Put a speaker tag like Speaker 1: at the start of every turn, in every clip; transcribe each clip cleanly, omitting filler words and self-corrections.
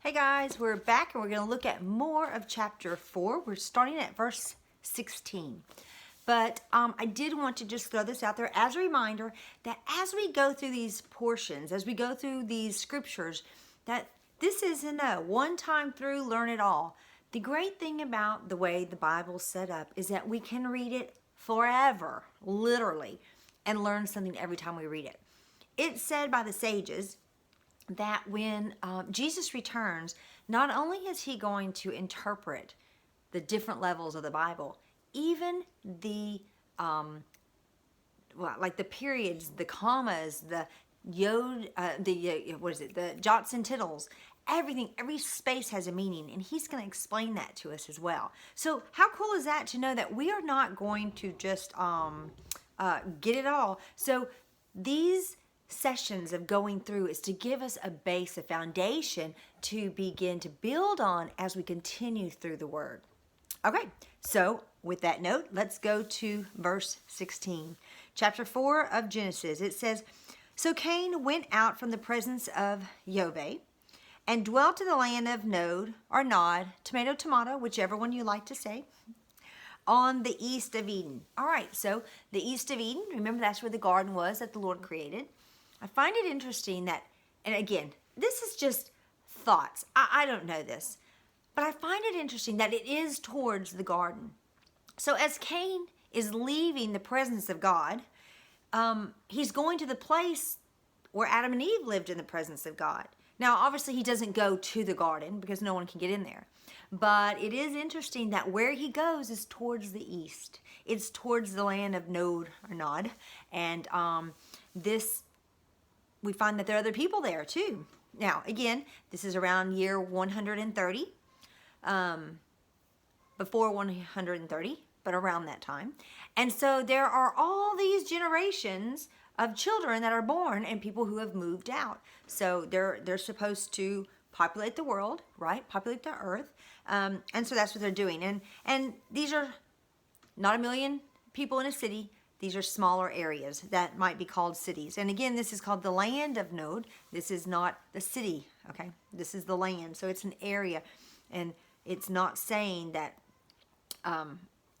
Speaker 1: Hey guys, we're back and we're going to look at more of chapter 4. We're starting at verse 16. But I did want to just throw this out there as a reminder that as we go through these portions, as we go through these scriptures, that this isn't a one-time through, learn it all. The great thing about the way the Bible's set up is that we can read it forever, literally, and learn something every time we read it. It's said by the sages that when Jesus returns, not only is he going to interpret the different levels of the Bible, even the like the periods, the commas, the the jots and tittles, everything, every space has a meaning, and he's going to explain that to us as well. So how cool is that to know that we are not going to just get it all? So these sessions of going through is to give us a base, a foundation to begin to build on as we continue through the word. Okay, so with that note, let's go to verse 16. Chapter 4 of Genesis, it says, So Cain went out from the presence of Yahweh and dwelt in the land of Nod, or Nod, tomato, whichever one you like to say, on the east of Eden. All right, so the east of Eden, remember that's where the garden was that the Lord created. I find it interesting that, and again, this is just thoughts. I don't know this, but I find it interesting that it is towards the garden. So as Cain is leaving the presence of God, he's going to the place where Adam and Eve lived in the presence of God. Now, obviously, he doesn't go to the garden because no one can get in there. But it is interesting that where he goes is towards the east. It's towards the land of Nod, or Nod. And we find that there are other people there too. Now, again, this is around year 130, before 130, but around that time. And so there are all these generations of children that are born and people who have moved out. So they're supposed to populate the world, right? Populate the earth. And so that's what they're doing. And these are not a million people in a city. These are smaller areas that might be called cities. And again, this is called the land of Nod. This is not the city, okay? This is the land. So it's an area. And it's not saying that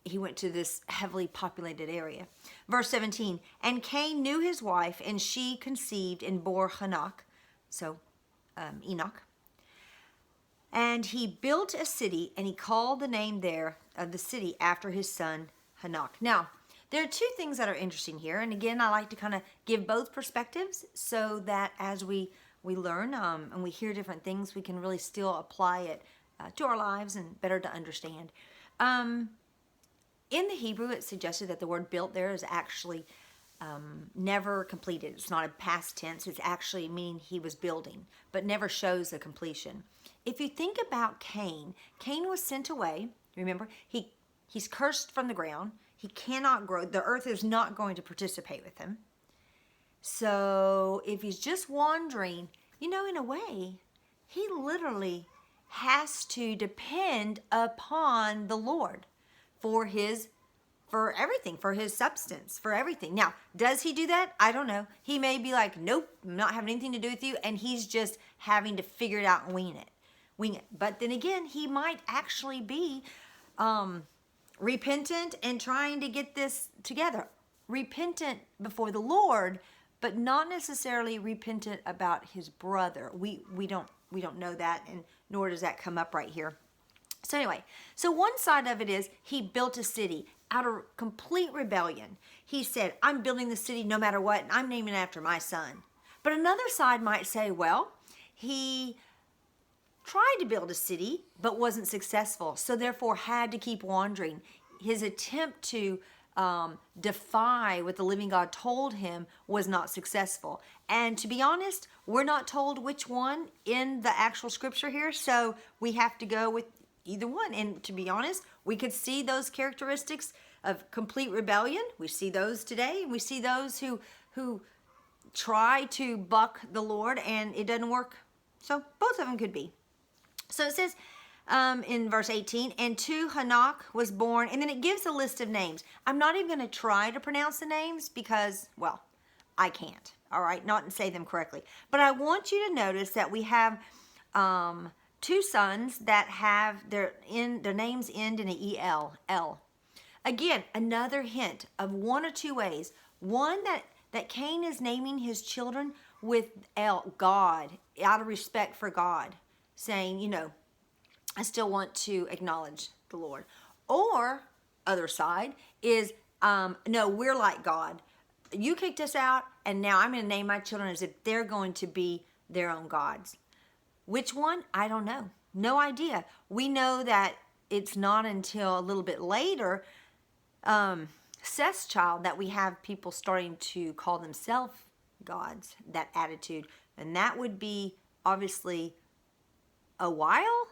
Speaker 1: he went to this heavily populated area. Verse 17, And Cain knew his wife, and she conceived and bore Enoch. So Enoch. And he built a city, and he called the name there of the city after his son Enoch. Now, there are two things that are interesting here. And again, I like to kind of give both perspectives so that as we learn and we hear different things, we can really still apply it to our lives and better to understand. In the Hebrew, it's suggested that the word built there is actually never completed. It's not a past tense. It's actually meaning he was building, but never shows the completion. If you think about Cain was sent away. Remember, he's cursed from the ground. He cannot grow. The earth is not going to participate with him. So if he's just wandering, in a way, he literally has to depend upon the Lord for everything, for his substance, for everything. Now, does he do that? I don't know. He may be like, nope, I'm not having anything to do with you, and he's just having to figure it out and wing it. But then again, he might actually be repentant and trying to get this together. Repentant before the Lord, but not necessarily repentant about his brother. We don't know that, and nor does that come up right here. So anyway, so one side of it is he built a city out of complete rebellion. He said, I'm building the city no matter what, and I'm naming it after my son. But another side might say, well, he tried to build a city but wasn't successful, so therefore had to keep wandering. His attempt to defy what the living God told him was not successful. And to be honest, we're not told which one in the actual scripture here, so we have to go with either one. And to be honest, we could see those characteristics of complete rebellion. We see those today, and we see those who try to buck the Lord and it doesn't work. So both of them could be. So it says in verse 18, and to Enoch was born, and then it gives a list of names. I'm not even going to try to pronounce the names because, well, I can't, all right, not say them correctly. But I want you to notice that we have two sons that have their names end in a el, el. Again, another hint of one or two ways. One, that Cain is naming his children with el, God, out of respect for God, saying, I still want to acknowledge the Lord. Or, other side, is, no, we're like God. You kicked us out, and now I'm going to name my children as if they're going to be their own gods. Which one? I don't know. No idea. We know that it's not until a little bit later, Seth's child, that we have people starting to call themselves gods, that attitude. And that would be obviously a while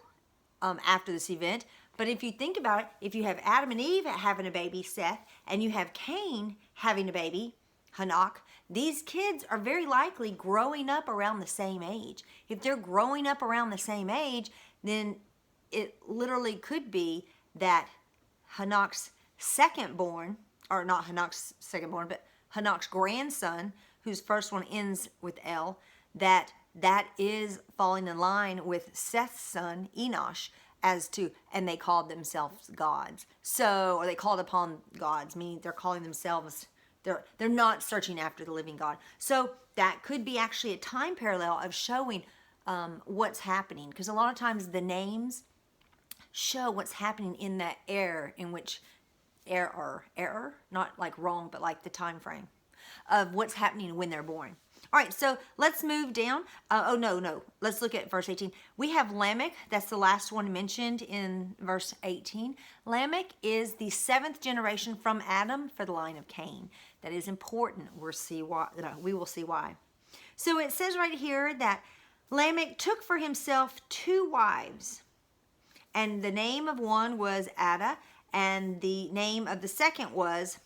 Speaker 1: after this event. But if you think about it, if you have Adam and Eve having a baby, Seth, and you have Cain having a baby, Hanok, these kids are very likely growing up around the same age. If they're growing up around the same age, then it literally could be that Hanok's second-born, or not Hanok's second-born, but Hanok's grandson, whose first one ends with El, that is falling in line with Seth's son, Enosh, and they called themselves gods. So, or they called upon gods, meaning they're calling themselves, they're not searching after the living God. So that could be actually a time parallel of showing what's happening, because a lot of times the names show what's happening in that error, in which error, not like wrong, but like the time frame of what's happening when they're born. All right, so let's move down. No. Let's look at verse 18. We have Lamech. That's the last one mentioned in verse 18. Lamech is the seventh generation from Adam for the line of Cain. That is important. We will see why. So it says right here that Lamech took for himself two wives, and the name of one was Ada, and the name of the second was,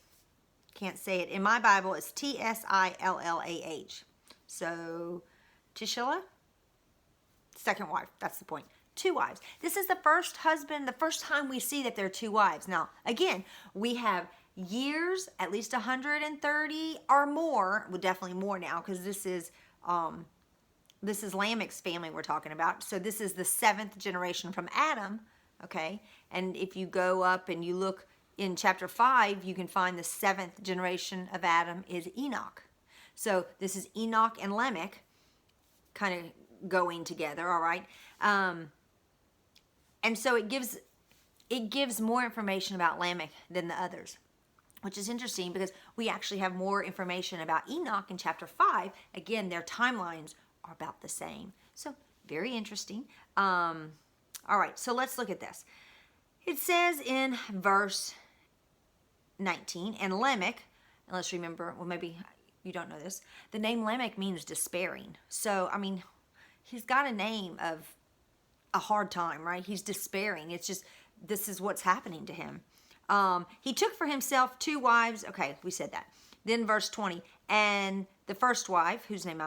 Speaker 1: can't say it in my Bible, it's Tillah. So, Tishila, second wife, that's the point. Two wives. This is the first husband, the first time we see that there are two wives. Now, again, we have years, at least 130 or more, well, definitely more now, because this is Lamech's family we're talking about. So this is the seventh generation from Adam, okay? And if you go up and you look in chapter 5, you can find the seventh generation of Adam is Enoch. So this is Enoch and Lamech kind of going together, all right? And so it gives more information about Lamech than the others, which is interesting because we actually have more information about Enoch in chapter 5. Again, their timelines are about the same. So very interesting. All right, so let's look at this. It says in verse 19, and Lamech, and let's remember, well, maybe you don't know this, the name Lamech means despairing. So, I mean, he's got a name of a hard time, right? He's despairing. It's just, this is what's happening to him. He took for himself two wives. Okay, we said that. Then verse 20, and the first wife, whose name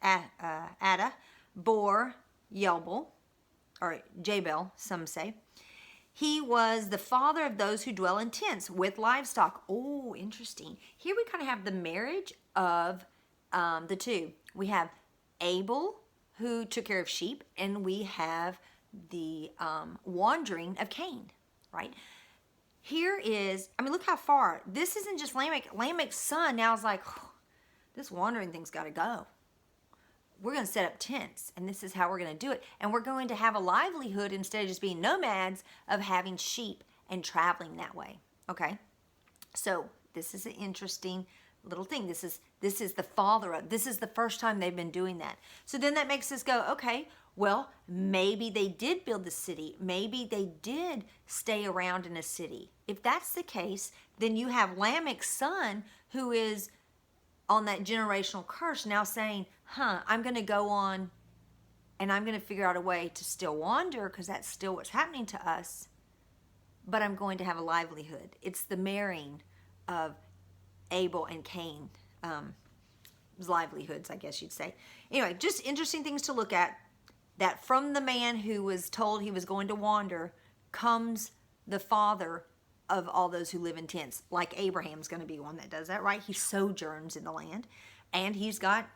Speaker 1: Ada, bore Yelbel, or Jabel, some say. He was the father of those who dwell in tents with livestock. Oh, interesting. Here we kind of have the marriage of the two. We have Abel, who took care of sheep, and we have the wandering of Cain, right? Here is, I mean, look how far. This isn't just Lamech. Lamech's son now is like, oh, this wandering thing's got to go. We're going to set up tents, and this is how we're going to do it. And we're going to have a livelihood instead of just being nomads, of having sheep and traveling that way. Okay? So this is an interesting little thing. This is the father of, this is the first time they've been doing that. So then that makes us go, okay, well, maybe they did build the city. Maybe they did stay around in a city. If that's the case, then you have Lamech's son, who is on that generational curse, now saying, I'm going to go on and I'm going to figure out a way to still wander, because that's still what's happening to us, but I'm going to have a livelihood. It's the marrying of Abel and Cain, livelihoods, I guess you'd say. Anyway, just interesting things to look at, that from the man who was told he was going to wander comes the father of all those who live in tents. Like Abraham's going to be one that does that, right? He sojourns in the land, and he's got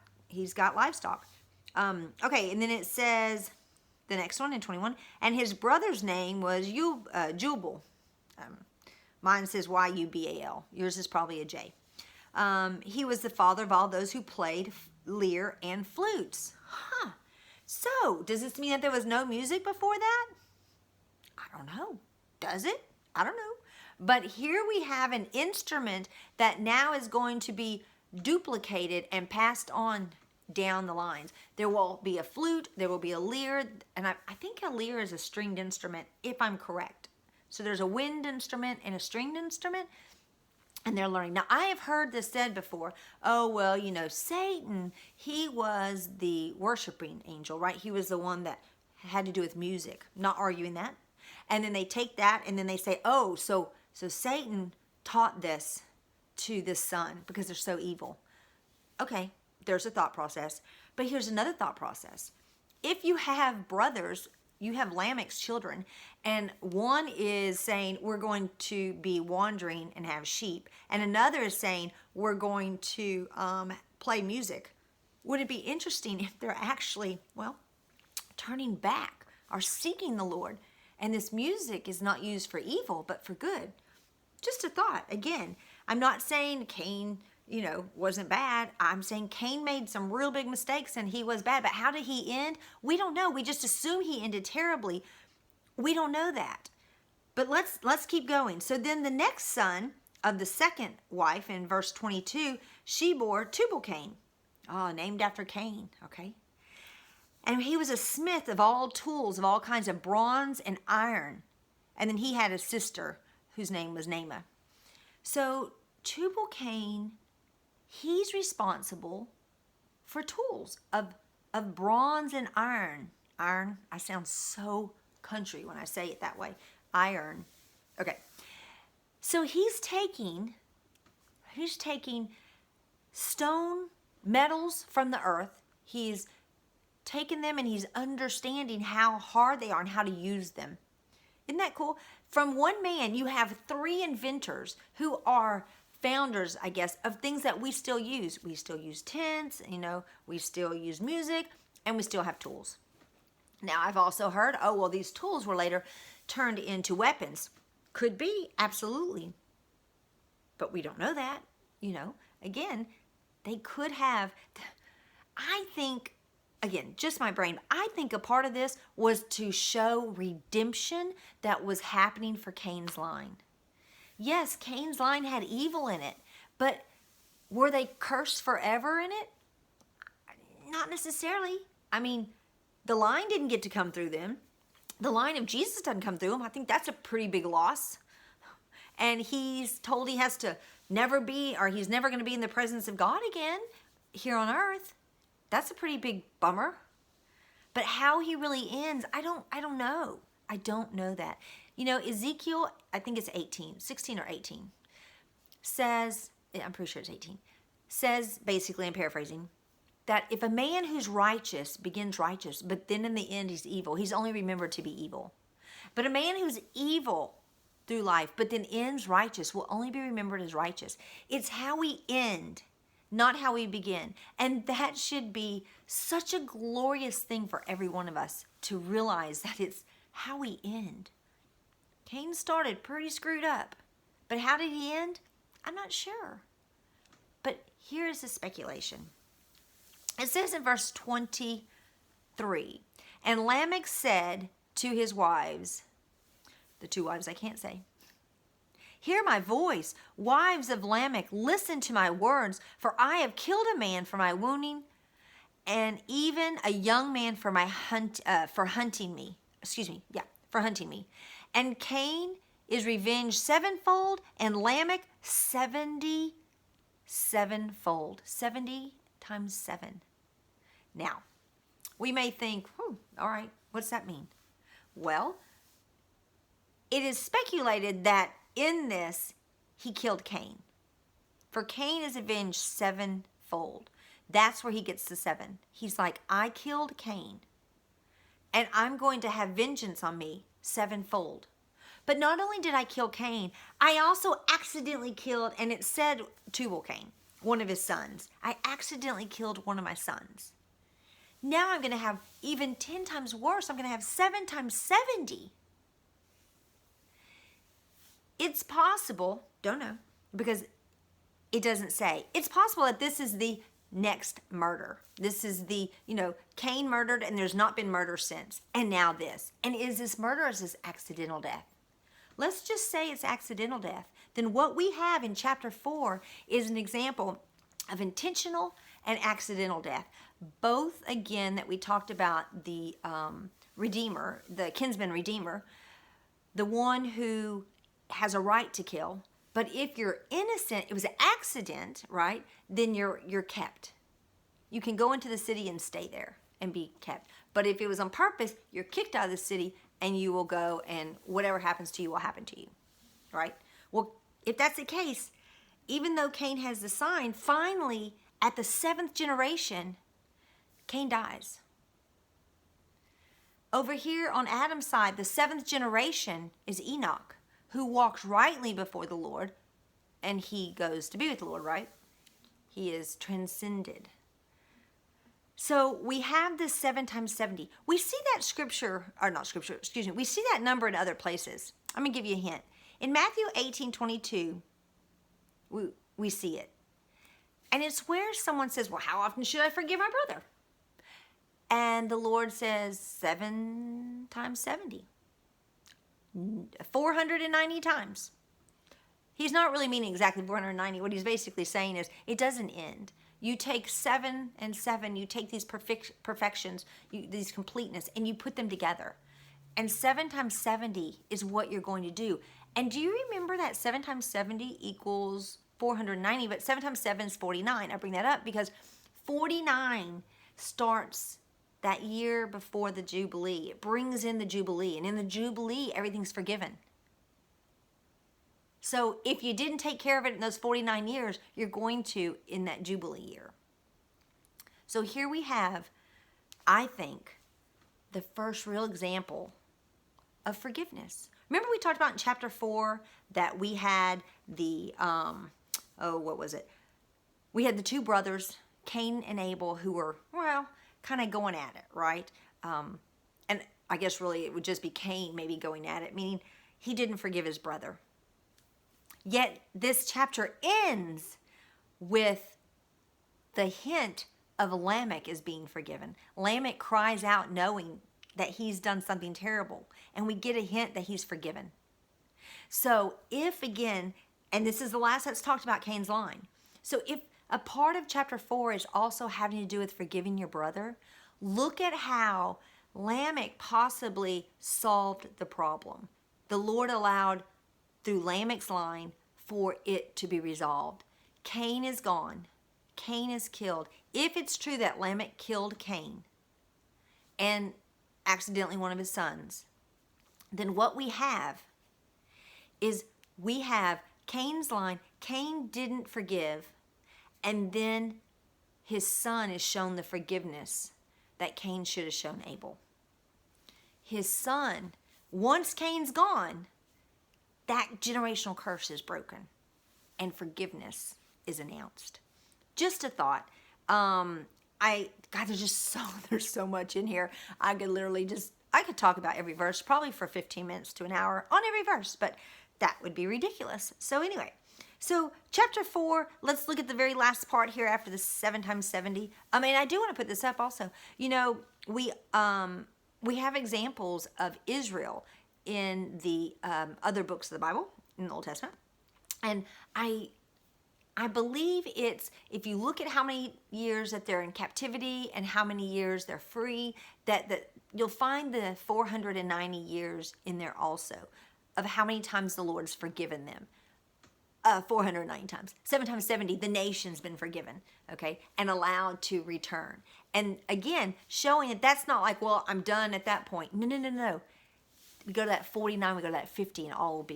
Speaker 1: livestock. Okay, and then it says, the next one in 21. And his brother's name was Jubal. Mine says Yubal. Yours is probably a J. He was the father of all those who played lyre and flutes. Huh. So, does this mean that there was no music before that? I don't know. Does it? I don't know. But here we have an instrument that now is going to be duplicated and passed on down the lines. There will be a flute, there will be a lyre, and I think a lyre is a stringed instrument, if I'm correct. So there's a wind instrument and a stringed instrument, and they're learning. Now, I have heard this said before, oh, well, Satan, he was the worshiping angel, right? He was the one that had to do with music. Not arguing that. And then they take that and then they say, oh, so Satan taught this to this son because they're so evil. Okay, there's a thought process. But here's another thought process. If you have brothers, you have Lamech's children, and one is saying we're going to be wandering and have sheep, and another is saying we're going to play music. Would it be interesting if they're actually, turning back or seeking the Lord, and this music is not used for evil but for good? Just a thought. Again, I'm not saying Cain, wasn't bad. I'm saying Cain made some real big mistakes and he was bad. But how did he end? We don't know. We just assume he ended terribly. We don't know that. But let's keep going. So then the next son of the second wife in verse 22, she bore Tubal-Cain. Oh, named after Cain. Okay. And he was a smith of all tools, of all kinds of bronze and iron. And then he had a sister whose name was Naamah. So Tubal-Cain, he's responsible for tools of bronze and iron. Iron, I sound so country when I say it that way. Iron. Okay. So he's taking stone metals from the earth. He's taking them and he's understanding how hard they are and how to use them. Isn't that cool? From one man, you have 3 inventors who are founders, I guess, of things that we still use. We still use tents, we still use music, and we still have tools. Now, I've also heard, these tools were later turned into weapons. Could be, absolutely. But we don't know that, Again, they could have, I think, again, just my brain, I think a part of this was to show redemption that was happening for Cain's line. Yes, Cain's line had evil in it, but were they cursed forever in it? Not necessarily. I mean, the line didn't get to come through them. The line of Jesus doesn't come through them. I think that's a pretty big loss. And he's told he has to never be, or he's never going to be in the presence of God again here on earth. That's a pretty big bummer. But how he really ends, I don't know. I don't know that. Ezekiel, I think it's 16 or 18, says, I'm pretty sure it's 18, says, basically, I'm paraphrasing, that if a man who's righteous begins righteous, but then in the end he's evil, he's only remembered to be evil. But a man who's evil through life, but then ends righteous, will only be remembered as righteous. It's how we end, not how we begin. And that should be such a glorious thing for every one of us to realize that it's how we end. Cain started pretty screwed up, but how did he end? I'm not sure. But here's the speculation. It says in verse 23, and Lamech said to his wives, the 2 wives I can't say, hear my voice, wives of Lamech, listen to my words, for I have killed a man for my wounding, and even a young man for my for hunting me. For hunting me. And Cain is revenged 7-fold, and Lamech 77-fold. 70 times 7. Now, we may think, all right, what's that mean? Well, it is speculated that in this, he killed Cain. For Cain is avenged 7-fold. That's where he gets the 7. He's like, I killed Cain, and I'm going to have vengeance on me 7-fold. But not only did I kill Cain, I also accidentally killed, and it said Tubal-Cain, one of his sons. I accidentally killed one of my sons. Now I'm going to have even 10 times worse. I'm going to have 7 times 70. It's possible, don't know, because it doesn't say. It's possible that this is the next murder. This is the, Cain murdered and there's not been murder since. And now this. And is this murder or is this accidental death? Let's just say it's accidental death. Then what we have in chapter 4 is an example of intentional and accidental death. Both, again, that we talked about the Redeemer, the kinsman Redeemer, the one who has a right to kill. But if you're innocent, it was an accident, right? Then you're kept. You can go into the city and stay there and be kept. But if it was on purpose, you're kicked out of the city and you will go, and whatever happens to you will happen to you, right? Well, if that's the case, even though Cain has the sign, finally, at the 7th generation, Cain dies. Over here on Adam's side, the 7th generation is Enoch, who walks rightly before the Lord, and he goes to be with the Lord, right? He is transcended. So we have this 7 times 70. We see that we see that number in other places. I'm going to give you a hint. In Matthew 18:22, we see it. And it's where someone says, well, how often should I forgive my brother? And the Lord says 7 times 70. 490 times. He's not really meaning exactly 490. What he's basically saying is it doesn't end. You take 7 and 7, you take these perfections, these completeness, and you put them together. And 7 times 70 is what you're going to do. And do you remember that 7 times 70 equals 490, but 7 times 7 is 49. I bring that up because 49 starts that year before the Jubilee. It brings in the Jubilee. And in the Jubilee, everything's forgiven. So if you didn't take care of it in those 49 years, you're going to in that Jubilee year. So here we have, I think, the first real example of forgiveness. Remember we talked about in chapter 4 that we had the, We had the two brothers, Cain and Abel, who were, kind of going at it, right? And I guess really it would just be Cain maybe going at it, meaning he didn't forgive his brother. Yet this chapter ends with the hint of Lamech is being forgiven. Lamech cries out knowing that he's done something terrible, and we get a hint that he's forgiven. So if again, and this is the last that's talked about Cain's line. So if a part of chapter 4 is also having to do with forgiving your brother, look at how Lamech possibly solved the problem. The Lord allowed through Lamech's line for it to be resolved. Cain is gone. Cain is killed. If it's true that Lamech killed Cain and accidentally one of his sons, then what we have is we have Cain's line. Cain didn't forgive, and then his son is shown the forgiveness that Cain should have shown Abel. His son, once Cain's gone, that generational curse is broken and forgiveness is announced. Just a thought. There's so much in here. I could talk about every verse probably for 15 minutes to an hour on every verse, but that would be ridiculous. So anyway, chapter 4, let's look at the very last part here after the 7 times 70. I do want to put this up also. We have examples of Israel in the other books of the Bible, in the Old Testament. And I believe it's, if you look at how many years that they're in captivity and how many years they're free, that you'll find the 490 years in there also of how many times the Lord's forgiven them. 490 times. 7 times 70, the nation's been forgiven, okay, and allowed to return. And again, showing that that's not like, well, I'm done at that point. No. We go to that 49, we go to that 50, and all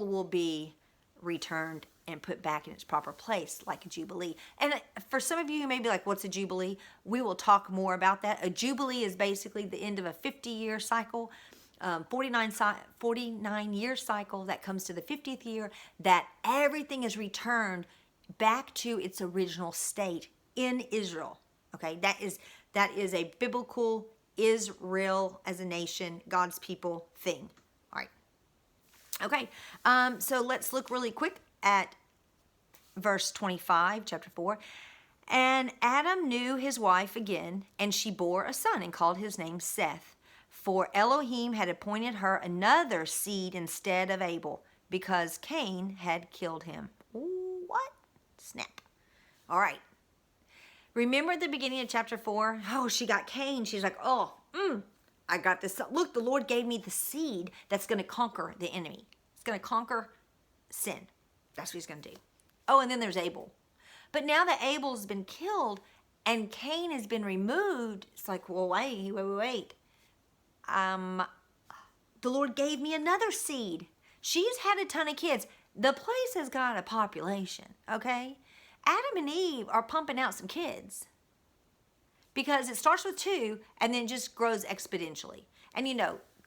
Speaker 1: will be returned and put back in its proper place, like a Jubilee. And for some of you who may be like, what's a Jubilee? We will talk more about that. A Jubilee is basically the end of a 50-year cycle, 49-year cycle that comes to the 50th year, that everything is returned back to its original state in Israel. Okay, that is That is a biblical Israel as a nation, God's people thing. All right. Okay. So let's look really quick at verse 25, chapter 4. And Adam knew his wife again, and she bore a son and called his name Seth. For Elohim had appointed her another seed instead of Abel, because Cain had killed him. Ooh, what? Snap. All right. Remember at the beginning of chapter 4? Oh, she got Cain. She's like, I got this. Look, the Lord gave me the seed that's going to conquer the enemy. It's going to conquer sin. That's what he's going to do. Oh, and then there's Abel. But now that Abel's been killed and Cain has been removed, it's like, well, wait. The Lord gave me another seed. She's had a ton of kids. The place has got a population, okay? Adam and Eve are pumping out some kids because it starts with 2 and then just grows exponentially. And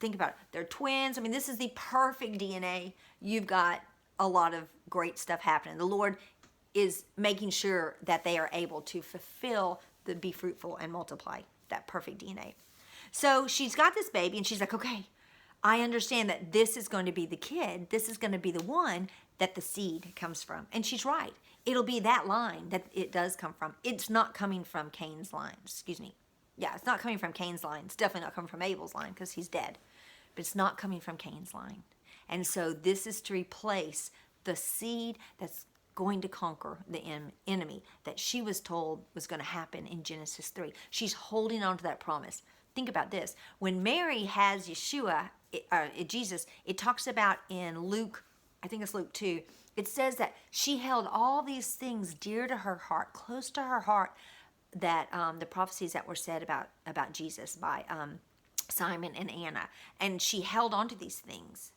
Speaker 1: think about it. They're twins. I mean, this is the perfect DNA. You've got a lot of great stuff happening. The Lord is making sure that they are able to fulfill the be fruitful and multiply, that perfect DNA. So she's got this baby and she's like, okay, I understand that this is going to be the kid. This is going to be the one that the seed comes from. And she's right. It'll be that line that it does come from. It's not coming from Cain's line. Excuse me. Yeah, it's not coming from Cain's line. It's definitely not coming from Abel's line because he's dead. But it's not coming from Cain's line. And so this is to replace the seed that's going to conquer the enemy that she was told was going to happen in Genesis 3. She's holding on to that promise. Think about this. When Mary has Yeshua, Jesus, it talks about in Luke, I think it's Luke 2, it says that she held all these things dear to her heart, close to her heart, that the prophecies that were said about Jesus by Simon and Anna. And she held on to these things.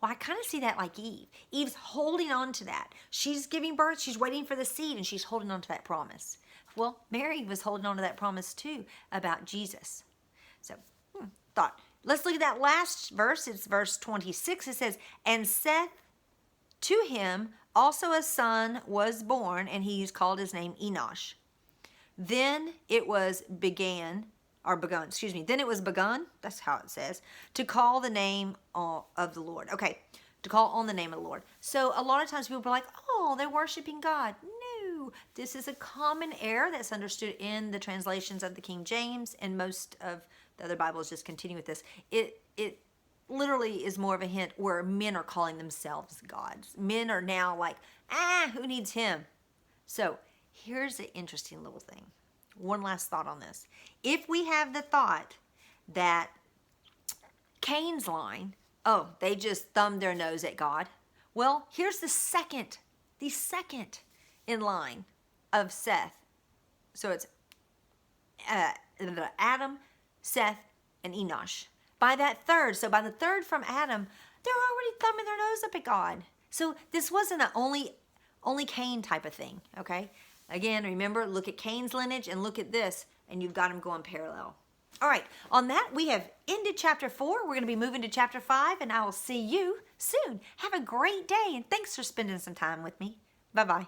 Speaker 1: Well, I kind of see that like Eve. Eve's holding on to that. She's giving birth. She's waiting for the seed, and she's holding on to that promise. Well, Mary was holding on to that promise too about Jesus. So, thought. Let's look at that last verse. It's verse 26. It says, and Seth, to him also a son was born, and he called his name Enosh. Then it was begun, that's how it says, to call the name of the Lord. Okay, to call on the name of the Lord. So a lot of times people are like, oh, they're worshiping God. No, this is a common error that's understood in the translations of the King James, and most of the other Bibles just continue with this. It literally is more of a hint where men are calling themselves gods. Men are now like, who needs him? So here's an interesting little thing. One last thought on this. If we have the thought that Cain's line, they just thumbed their nose at God. Well, here's the second in line of Seth. So it's Adam, Seth, and Enosh. By the third from Adam, they're already thumbing their nose up at God. So this wasn't an only Cain type of thing, okay? Again, remember, look at Cain's lineage and look at this, and you've got them going parallel. All right, on that, we have ended chapter 4. We're going to be moving to chapter 5, and I will see you soon. Have a great day, and thanks for spending some time with me. Bye-bye.